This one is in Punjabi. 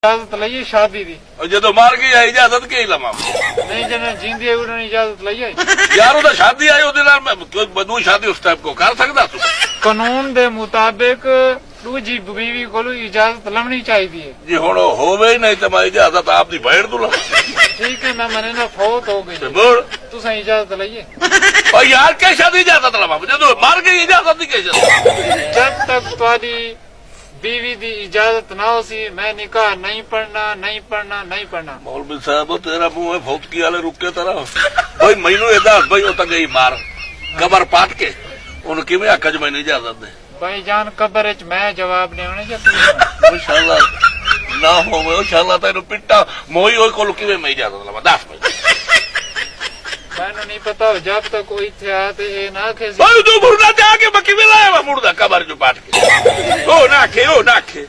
इजाजत लईए शादी दी ਜਦੋਂ ਮਰ ਗਈ ਹੈ ਇਜਾਜ਼ਤ ਕੀ ਲਵਾਂ नहीं जना जींदी है उन्होंने इजाजत लईए ਯਾਰ ਉਹਦਾ ਸ਼ਾਦੀ ਆਈ ਉਹਦੇ ਨਾਲ ਮੈਂ ਬਦੂ ਸ਼ਾਦੀ ਉਸ ਟਾਈਪ ਕੋ ਕਰ ਸਕਦਾ ਤੂੰ कानून दे मुताबिक दूजी बीवी को इजाजत लमनी चाहिए ਜੇ ਹੁਣ ਹੋਵੇ ਹੀ ਨਹੀਂ ਤਾਂ ਮੈਂ ਇਜਾਜ਼ਤ ਆਪ ਦੀ ਭੈਣ ਤੋਂ ਲਵਾਂ ठीक है मैं मने ना फौत हो ਤੇ गई ਬੋਲ तुसा इजाजत लईए ਓ ਯਾਰ ਕਿ ਸ਼ਾਦੀ ਇਜਾਜ਼ਤ ਲਵਾਂ ਜਦੋਂ ਮਰ ਗਈ ਇਜਾਜ਼ਤ ਦੀ ਕਿ जब तक तुम्हारी बीवी दी इजाजत ना हो सी मैं निकाह नहीं पढ़ना नहीं पढ़ना नहीं पढ़ना ਮੌਲਵੀ ਸਾਹਿਬ ਤੇਰਾ ਮੂੰਹ ਫੌਤਕੀ ਵਾਲੇ ਰੁਕੇ ਤੇਰਾ ਓਏ ਮੈਨੂੰ ਇਹ ਦੱਸ ਬਈ ਉਹ ਤਾਂ ਗਈ ਮਾਰ ਕਬਰ ਪਾਟ ਕੇ ਉਹਨੂੰ ਕਿਵੇਂ ਆਖਾਂ ਜ ਮੈਨੂੰ ਇਜਾਜ਼ਤ ਦੇ भाईजान कबर च मैं जवाब नहीं होने चाहिए ਇਨਸ਼ਾਅੱਲਾ ਨਾ ਹੋਵੇ ਇਨਸ਼ਾਅੱਲਾ ਤੈਨੂੰ ਪਿੱਟਾ ਮੋਈ ਹੋਈ ਕੋਲ ਕਿਵੇਂ ਮੈਂ ਇਜਾਜ਼ਤ ਲਵਾਂ ਦੱਸ ਬਈ मैनू नहीं पता जब तक कोई थे ते ये ना आखे ਓਏ ਤੂੰ ਮੁਰਦਾ ਜਾ ਕੇ ਬੱਕੀ ਵੇ ਲਾਇਆ ਵਾ ਮੁਰਦਾ ਕਬਰ ਚ ਪਾਟ ਕੇ ਉਹ ਨਾ ਆਖੇ